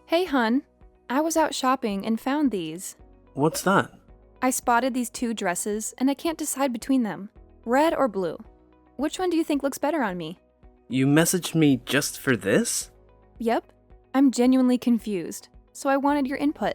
Hey, hun. I was out shopping and found these. What's that? I spotted these two dresses and I can't decide between them. Red or blue? Which one do you think looks better on me? You messaged me just for this? Yep. I'm genuinely confused, so I wanted your input.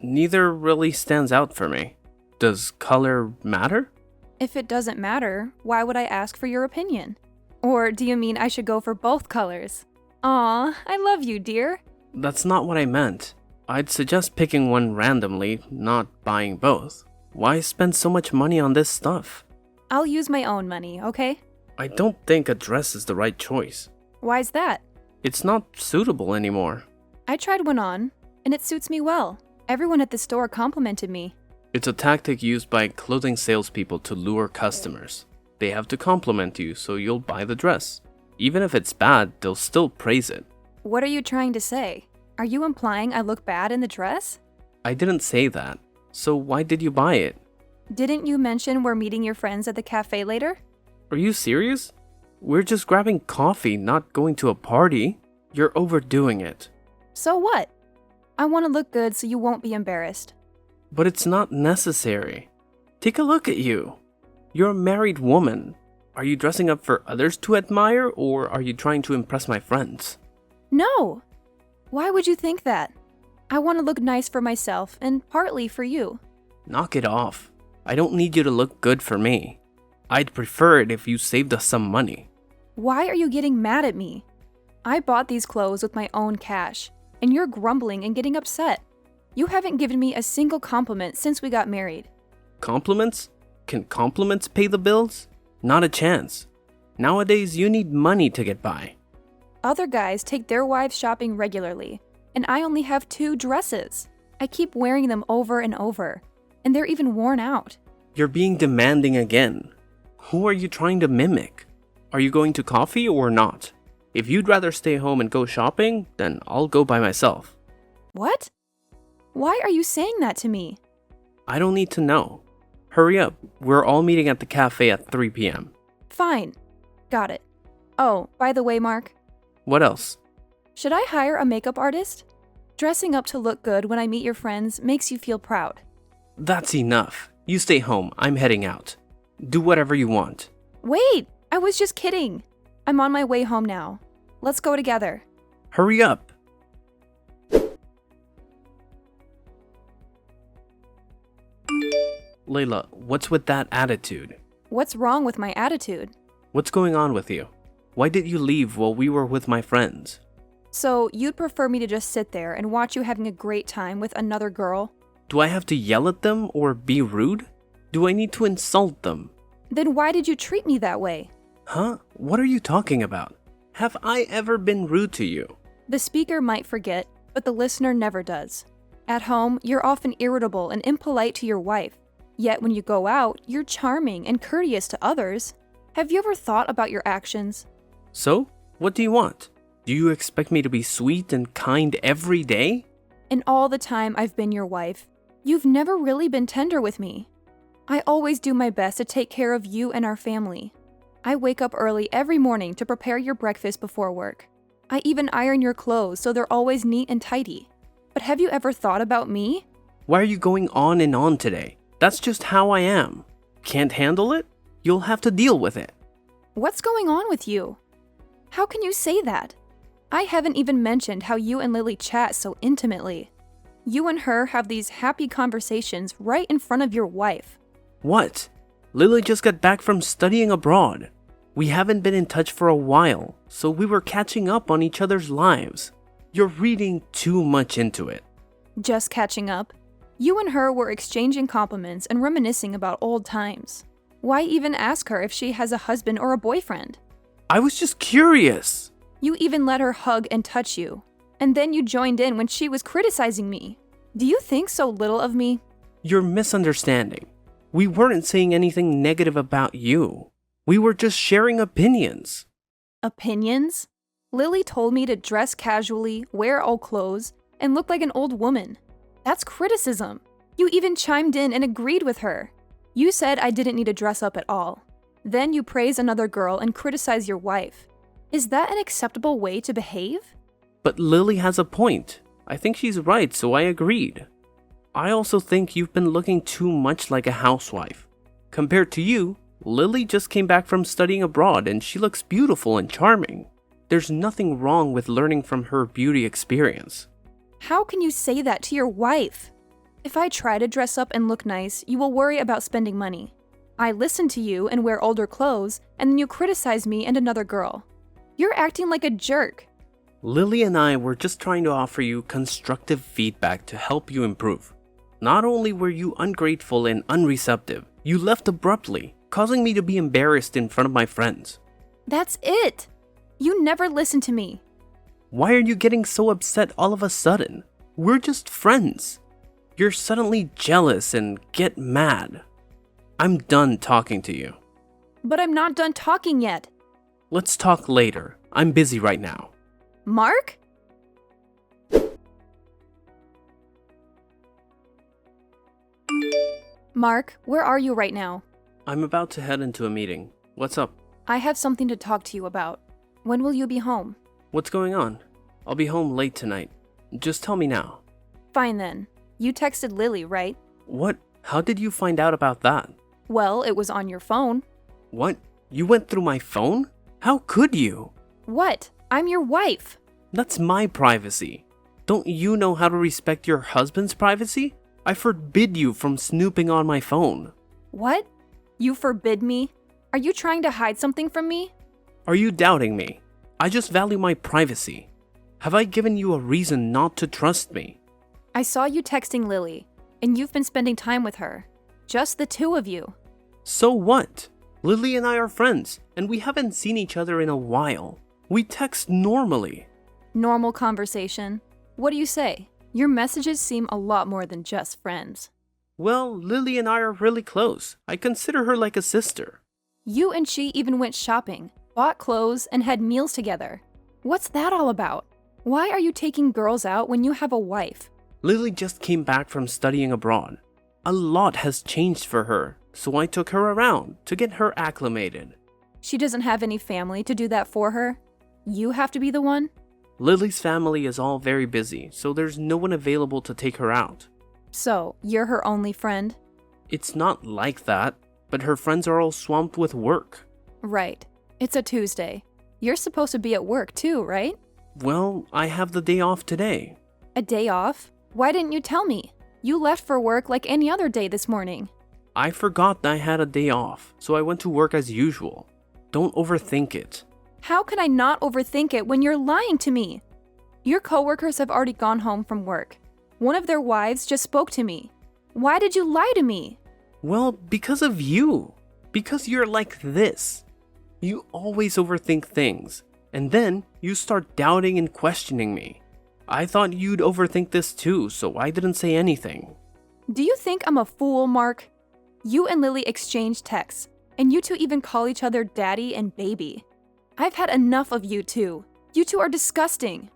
Neither really stands out for me. Does color matter? If it doesn't matter, why would I ask for your opinion? Or do you mean I should go for both colors? Aw, I love you, dear. That's not what I meant. I'd suggest picking one randomly, not buying both. Why spend so much money on this stuff? I'll use my own money, okay? I don't think a dress is the right choice. Why's that? It's not suitable anymore. I tried one on, and it suits me well. Everyone at the store complimented me. It's a tactic used by clothing salespeople to lure customers. They have to compliment you so you'll buy the dress. Even if it's bad, they'll still praise it. What are you trying to say? Are you implying I look bad in the dress? I didn't say that. So why did you buy it? Didn't you mention we're meeting your friends at the cafe later? Are you serious? We're just grabbing coffee, not going to a party. You're overdoing it. So what? I want to look good so you won't be embarrassed. But it's not necessary. Take a look at you. You're a married woman. Are you dressing up for others to admire, or are you trying to impress my friends? No! Why would you think that? I want to look nice for myself and partly for you. Knock it off. I don't need you to look good for me. I'd prefer it if you saved us some money. Why are you getting mad at me? I bought these clothes with my own cash, and you're grumbling and getting upset. You haven't given me a single compliment since we got married. Compliments? Can compliments pay the bills? Not a chance. Nowadays, you need money to get by. Other guys take their wives shopping regularly, and I only have 2 dresses. I keep wearing them over and over, and they're even worn out. You're being demanding again. Who are you trying to mimic? Are you going to coffee or not? If you'd rather stay home and go shopping, then I'll go by myself. What? Why are you saying that to me? I don't need to know. Hurry up. We're all meeting at the cafe at 3 p.m. Fine. Got it. Oh, by the way, Mark. What else? Should I hire a makeup artist? Dressing up to look good when I meet your friends makes you feel proud. That's enough. You stay home. I'm heading out. Do whatever you want. Wait! I was just kidding. I'm on my way home now. Let's go together. Hurry up. Layla, what's with that attitude? What's wrong with my attitude? What's going on with you? Why did you leave while we were with my friends? So, you'd prefer me to just sit there and watch you having a great time with another girl? Do I have to yell at them or be rude? Do I need to insult them? Then why did you treat me that way? Huh? What are you talking about? Have I ever been rude to you? The speaker might forget, but the listener never does. At home, you're often irritable and impolite to your wife. Yet when you go out, you're charming and courteous to others. Have you ever thought about your actions? So, what do you want? Do you expect me to be sweet and kind every day? In all the time I've been your wife, you've never really been tender with me. I always do my best to take care of you and our family. I wake up early every morning to prepare your breakfast before work. I even iron your clothes so they're always neat and tidy. But have you ever thought about me? Why are you going on and on today? That's just how I am. Can't handle it? You'll have to deal with it. What's going on with you? How can you say that? I haven't even mentioned how you and Lily chat so intimately. You and her have these happy conversations right in front of your wife. What? Lily just got back from studying abroad. We haven't been in touch for a while, so we were catching up on each other's lives. You're reading too much into it. Just catching up. You and her were exchanging compliments and reminiscing about old times. Why even ask her if she has a husband or a boyfriend? I was just curious. You even let her hug and touch you. And then you joined in when she was criticizing me. Do you think so little of me? You're misunderstanding. We weren't saying anything negative about you. We were just sharing opinions. Opinions? Lily told me to dress casually, wear old clothes, and look like an old woman. That's criticism. You even chimed in and agreed with her. You said I didn't need to dress up at all. Then you praise another girl and criticize your wife. Is that an acceptable way to behave? But Lily has a point. I think she's right, so I agreed. I also think you've been looking too much like a housewife. Compared to you, Lily just came back from studying abroad and she looks beautiful and charming. There's nothing wrong with learning from her beauty experience. How can you say that to your wife? If I try to dress up and look nice, you will worry about spending money. I listen to you and wear older clothes, and then you criticize me and another girl. You're acting like a jerk. Lily and I were just trying to offer you constructive feedback to help you improve. Not only were you ungrateful and unreceptive, you left abruptly, causing me to be embarrassed in front of my friends. That's it. You never listen to me. Why are you getting so upset all of a sudden? We're just friends. You're suddenly jealous and get mad. I'm done talking to you. But I'm not done talking yet. Let's talk later. I'm busy right now. Mark? Mark, where are you right now? I'm about to head into a meeting. What's up? I have something to talk to you about. When will you be home? What's going on? I'll be home late tonight. Just tell me now. Fine then. You texted Lily, right? What? How did you find out about that? Well, it was on your phone. What? You went through my phone? How could you? What? I'm your wife. That's my privacy. Don't you know how to respect your husband's privacy? I forbid you from snooping on my phone. What? You forbid me? Are you trying to hide something from me? Are you doubting me? I just value my privacy. Have I given you a reason not to trust me? I saw you texting Lily, and you've been spending time with her. Just the two of you. So what? Lily and I are friends, and we haven't seen each other in a while. We text normally. Normal conversation. What do you say? Your messages seem a lot more than just friends. Well, Lily and I are really close. I consider her like a sister. You and she even went shopping, bought clothes, and had meals together. What's that all about? Why are you taking girls out when you have a wife? Lily just came back from studying abroad. A lot has changed for her, so I took her around to get her acclimated. She doesn't have any family to do that for her. You have to be the one? Lily's family is all very busy, so there's no one available to take her out. So, you're her only friend? It's not like that, but her friends are all swamped with work. Right. It's a Tuesday. You're supposed to be at work too, right? Well, I have the day off today. A day off? Why didn't you tell me? You left for work like any other day this morning. I forgot I had a day off, so I went to work as usual. Don't overthink it. How can I not overthink it when you're lying to me? Your coworkers have already gone home from work. One of their wives just spoke to me. Why did you lie to me? Well, because of you. Because you're like this. You always overthink things, and then you start doubting and questioning me. I thought you'd overthink this too, so I didn't say anything. Do you think I'm a fool, Mark? You and Lily exchanged texts, and you two even call each other daddy and baby. I've had enough of you two. You two are disgusting.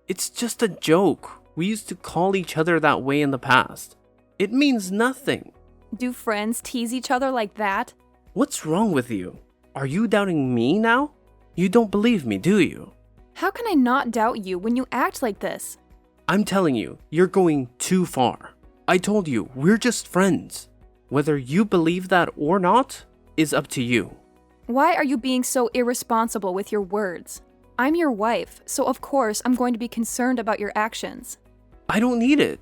It's just a joke. We used to call each other that way in the past. It means nothing. Do friends tease each other like that? What's wrong with you? Are you doubting me now? You don't believe me, do you? How can I not doubt you when you act like this? I'm telling you, you're going too far. I told you, we're just friends. Whether you believe that or not is up to you. Why are you being so irresponsible with your words? I'm your wife, so of course I'm going to be concerned about your actions. I don't need it.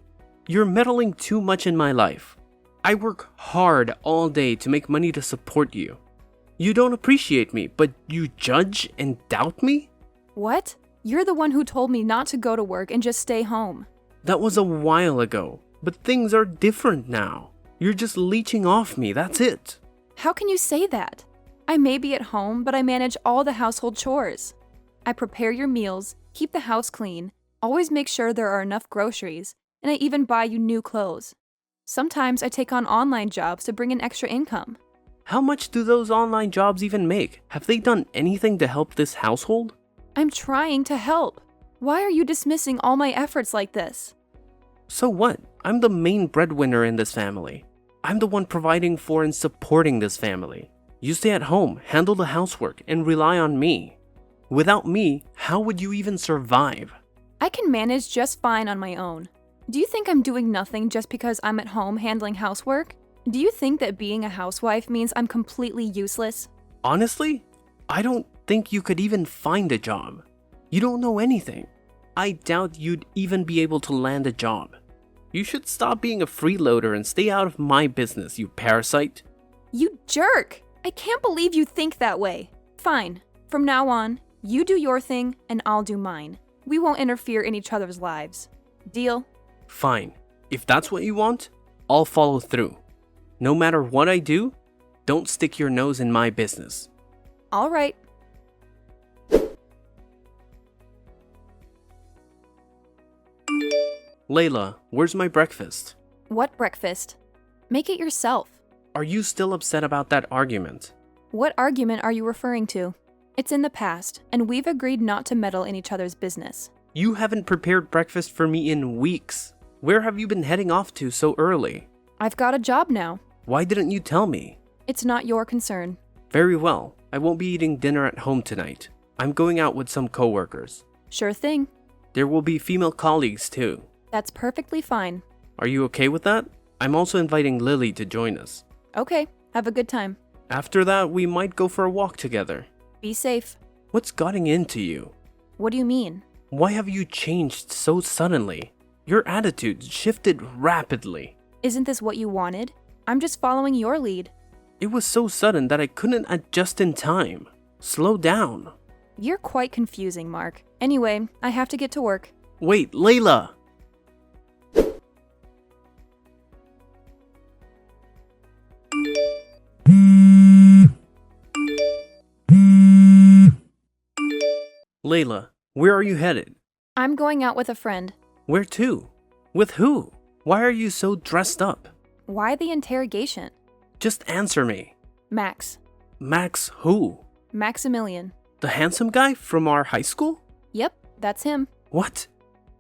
You're meddling too much in my life. I work hard all day to make money to support you. You don't appreciate me, but you judge and doubt me? What? You're the one who told me not to go to work and just stay home. That was a while ago, but things are different now. You're just leeching off me, that's it. How can you say that? I may be at home, but I manage all the household chores. I prepare your meals, keep the house clean, always make sure there are enough groceries, and I even buy you new clothes. Sometimes I take on online jobs to bring in extra income. How much do those online jobs even make? Have they done anything to help this household? I'm trying to help. Why are you dismissing all my efforts like this? So what? I'm the main breadwinner in this family. I'm the one providing for and supporting this family. You stay at home, handle the housework, and rely on me. Without me, how would you even survive? I can manage just fine on my own. Do you think I'm doing nothing just because I'm at home handling housework? Do you think that being a housewife means I'm completely useless? Honestly, I don't think you could even find a job. You don't know anything. I doubt you'd even be able to land a job. You should stop being a freeloader and stay out of my business, you parasite. You jerk! I can't believe you think that way. Fine. From now on, you do your thing and I'll do mine. We won't interfere in each other's lives. Deal? Fine. If that's what you want, I'll follow through. No matter what I do, don't stick your nose in my business. All right. Layla, where's my breakfast? What breakfast? Make it yourself. Are you still upset about that argument? What argument are you referring to? It's in the past, and we've agreed not to meddle in each other's business. You haven't prepared breakfast for me in weeks. Where have you been heading off to so early? I've got a job now. Why didn't you tell me? It's not your concern. Very well. I won't be eating dinner at home tonight. I'm going out with some coworkers. Sure thing. There will be female colleagues too. That's perfectly fine. Are you okay with that? I'm also inviting Lily to join us. Okay, have a good time. After that, we might go for a walk together. Be safe. What's gotten into you? What do you mean? Why have you changed so suddenly? Your attitude shifted rapidly. Isn't this what you wanted? I'm just following your lead. It was so sudden that I couldn't adjust in time. Slow down. You're quite confusing, Mark. Anyway, I have to get to work. Wait, Layla! Layla, where are you headed? I'm going out with a friend. Where to? With who? Why are you so dressed up? Why the interrogation? Just answer me. Max. Max who? Maximilian. The handsome guy from our high school? Yep, that's him. What?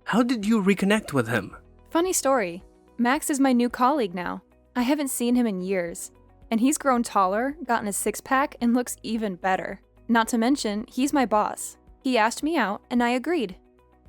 How did you reconnect with him? Funny story. Max is my new colleague now. I haven't seen him in years. And he's grown taller, gotten a six-pack, and looks even better. Not to mention, he's my boss. He asked me out, and I agreed.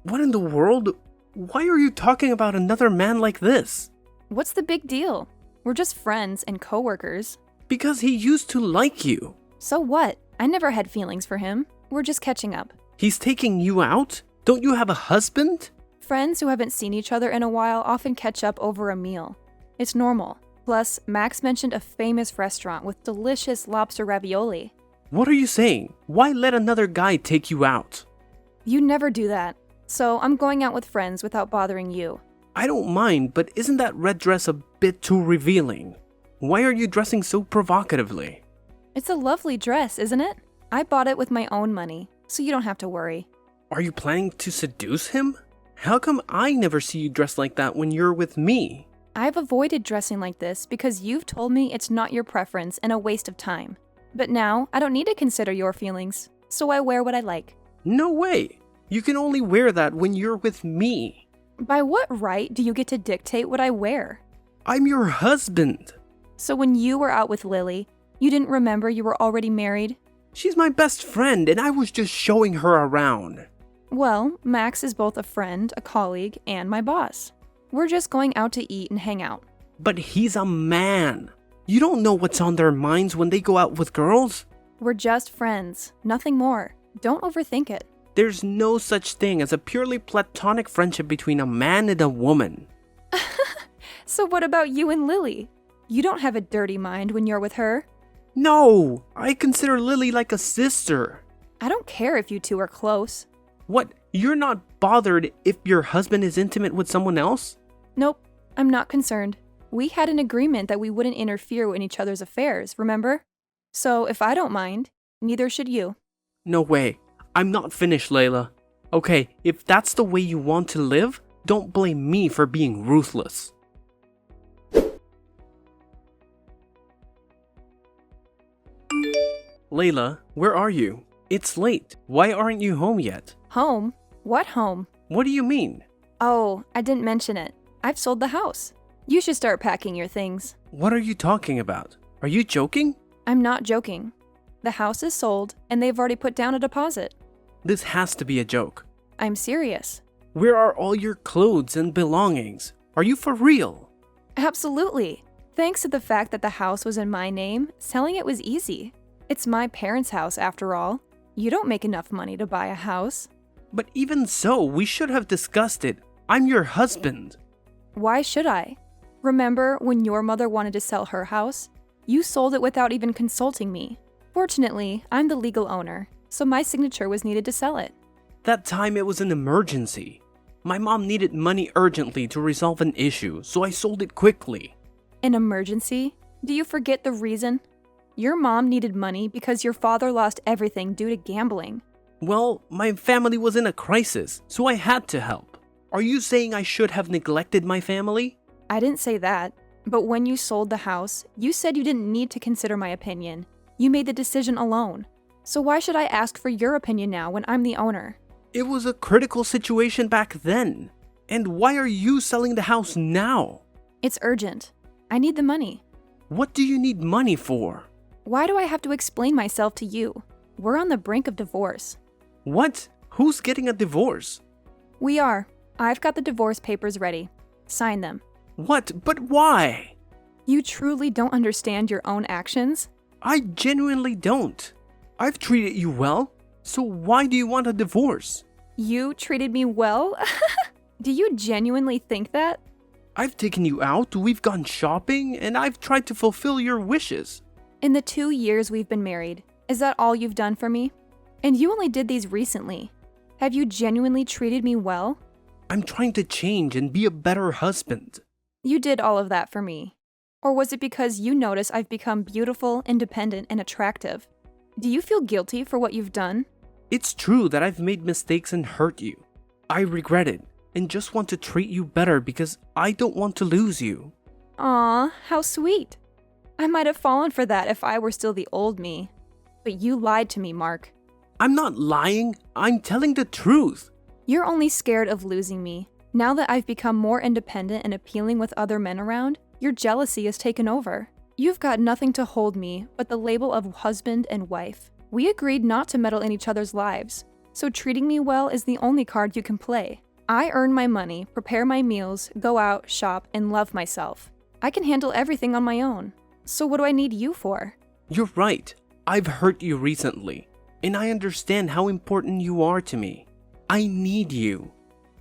What in the world? Why are you talking about another man like this? What's the big deal? We're just friends and coworkers. Because he used to like you. So what? I never had feelings for him. We're just catching up. He's taking you out? Don't you have a husband? Friends who haven't seen each other in a while often catch up over a meal. It's normal. Plus, Max mentioned a famous restaurant with delicious lobster ravioli. What are you saying? Why let another guy take you out? You never do that. So I'm going out with friends without bothering you. I don't mind, but isn't that red dress a bit too revealing? Why are you dressing so provocatively? It's a lovely dress, isn't it? I bought it with my own money, so you don't have to worry. Are you planning to seduce him? How come I never see you dressed like that when you're with me? I've avoided dressing like this because you've told me it's not your preference and a waste of time. But now, I don't need to consider your feelings, so I wear what I like. No way! You can only wear that when you're with me. By what right do you get to dictate what I wear? I'm your husband. So when you were out with Lily, you didn't remember you were already married? She's my best friend, and I was just showing her around. Well, Max is both a friend, a colleague, and my boss. We're just going out to eat and hang out. But he's a man. You don't know what's on their minds when they go out with girls. We're just friends, nothing more. Don't overthink it. There's no such thing as a purely platonic friendship between a man and a woman. So what about you and Lily? You don't have a dirty mind when you're with her. No, I consider Lily like a sister. I don't care if you two are close. What, you're not bothered if your husband is intimate with someone else? Nope, I'm not concerned. We had an agreement that we wouldn't interfere in each other's affairs, remember? So if I don't mind, neither should you. No way. I'm not finished, Layla. Okay, if that's the way you want to live, don't blame me for being ruthless. Layla, where are you? It's late. Why aren't you home yet? Home? What home? What do you mean? Oh, I didn't mention it. I've sold the house. You should start packing your things. What are you talking about? Are you joking? I'm not joking. The house is sold, and they've already put down a deposit. This has to be a joke. I'm serious. Where are all your clothes and belongings? Are you for real? Absolutely. Thanks to the fact that the house was in my name, selling it was easy. It's my parents' house after all. You don't make enough money to buy a house. But even so, we should have discussed it. I'm your husband. Why should I? Remember when your mother wanted to sell her house? You sold it without even consulting me. Fortunately, I'm the legal owner, so my signature was needed to sell it. That time it was an emergency. My mom needed money urgently to resolve an issue, so I sold it quickly. An emergency? Do you forget the reason? Your mom needed money because your father lost everything due to gambling. Well, my family was in a crisis, so I had to help. Are you saying I should have neglected my family? I didn't say that, but when you sold the house, you said you didn't need to consider my opinion. You made the decision alone. So why should I ask for your opinion now when I'm the owner? It was a critical situation back then. And why are you selling the house now? It's urgent. I need the money. What do you need money for? Why do I have to explain myself to you? We're on the brink of divorce. What? Who's getting a divorce? We are. I've got the divorce papers ready. Sign them. What? But why? You truly don't understand your own actions? I genuinely don't. I've treated you well, so why do you want a divorce? You treated me well? Do you genuinely think that? I've taken you out, we've gone shopping, and I've tried to fulfill your wishes. In the 2 years we've been married, is that all you've done for me? And you only did these recently. Have you genuinely treated me well? I'm trying to change and be a better husband. You did all of that for me. Or was it because you notice I've become beautiful, independent, and attractive? Do you feel guilty for what you've done? It's true that I've made mistakes and hurt you. I regret it and just want to treat you better because I don't want to lose you. Aw, how sweet. I might have fallen for that if I were still the old me. But you lied to me, Mark. I'm not lying, I'm telling the truth. You're only scared of losing me. Now that I've become more independent and appealing with other men around, your jealousy has taken over. You've got nothing to hold me but the label of husband and wife. We agreed not to meddle in each other's lives, so treating me well is the only card you can play. I earn my money, prepare my meals, go out, shop, and love myself. I can handle everything on my own. So what do I need you for? You're right. I've hurt you recently, and I understand how important you are to me. I need you.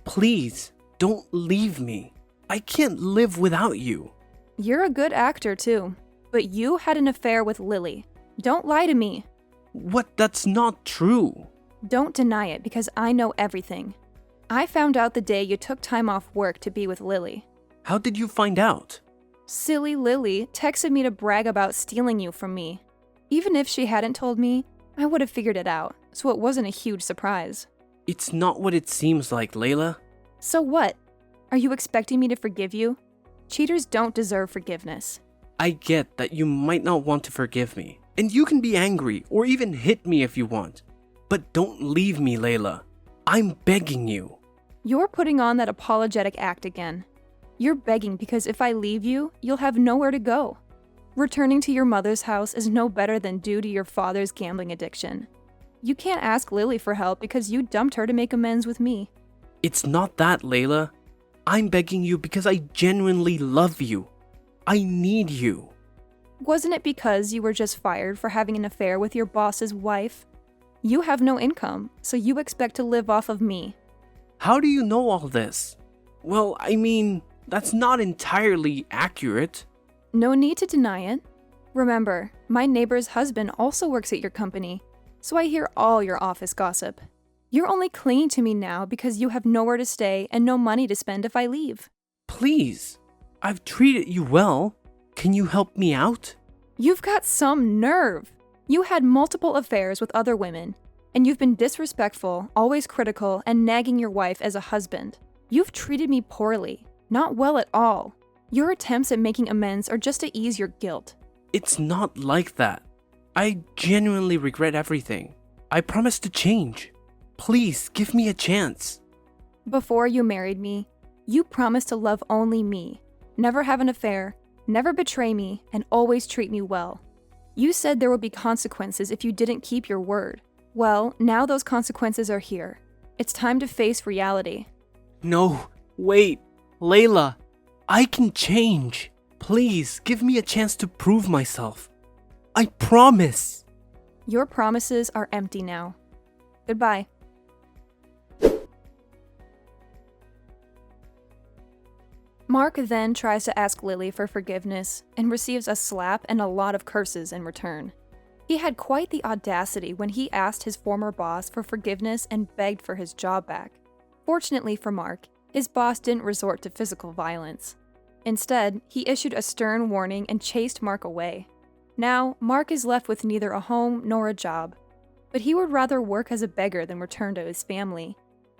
Please, don't leave me. I can't live without you. You're a good actor too, but you had an affair with Lily. Don't lie to me. What? That's not true. Don't deny it because I know everything. I found out the day you took time off work to be with Lily. How did you find out? Silly Lily texted me to brag about stealing you from me. Even if she hadn't told me, I would have figured it out, so it wasn't a huge surprise. It's not what it seems like, Layla. So what? Are you expecting me to forgive you? Cheaters don't deserve forgiveness. I get that you might not want to forgive me, and you can be angry or even hit me if you want. But don't leave me, Layla. I'm begging you. You're putting on that apologetic act again. You're begging because if I leave you, you'll have nowhere to go. Returning to your mother's house is no better than due to your father's gambling addiction. You can't ask Lily for help because you dumped her to make amends with me. It's not that, Layla. I'm begging you because I genuinely love you. I need you. Wasn't it because you were just fired for having an affair with your boss's wife? You have no income, so you expect to live off of me. How do you know all this? Well, I mean, that's not entirely accurate. No need to deny it. Remember, my neighbor's husband also works at your company, so I hear all your office gossip. You're only clinging to me now because you have nowhere to stay and no money to spend if I leave. Please, I've treated you well. Can you help me out? You've got some nerve. You had multiple affairs with other women, and you've been disrespectful, always critical, and nagging your wife as a husband. You've treated me poorly, not well at all. Your attempts at making amends are just to ease your guilt. It's not like that. I genuinely regret everything. I promise to change. Please, give me a chance. Before you married me, you promised to love only me, never have an affair, never betray me, and always treat me well. You said there would be consequences if you didn't keep your word. Well, now those consequences are here. It's time to face reality. No, wait, Layla, I can change. Please, give me a chance to prove myself. I promise. Your promises are empty now. Goodbye. Mark then tries to ask Lily for forgiveness and receives a slap and a lot of curses in return. He had quite the audacity when he asked his former boss for forgiveness and begged for his job back. Fortunately for Mark, his boss didn't resort to physical violence. Instead, he issued a stern warning and chased Mark away. Now, Mark is left with neither a home nor a job, but he would rather work as a beggar than return to his family,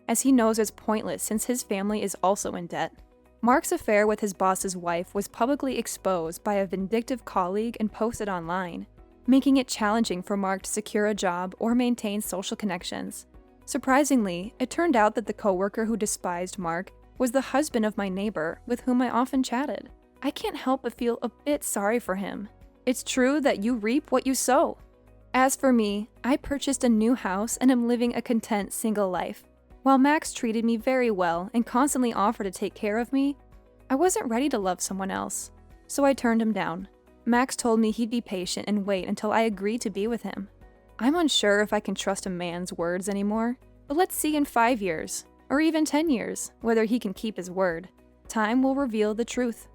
as he knows it's pointless since his family is also in debt. Mark's affair with his boss's wife was publicly exposed by a vindictive colleague and posted online, making it challenging for Mark to secure a job or maintain social connections. Surprisingly, it turned out that the coworker who despised Mark was the husband of my neighbor with whom I often chatted. I can't help but feel a bit sorry for him. It's true that you reap what you sow. As for me, I purchased a new house and am living a content single life. While Max treated me very well and constantly offered to take care of me, I wasn't ready to love someone else, so I turned him down. Max told me he'd be patient and wait until I agreed to be with him. I'm unsure if I can trust a man's words anymore, but let's see in 5 years, or even 10 years, whether he can keep his word. Time will reveal the truth.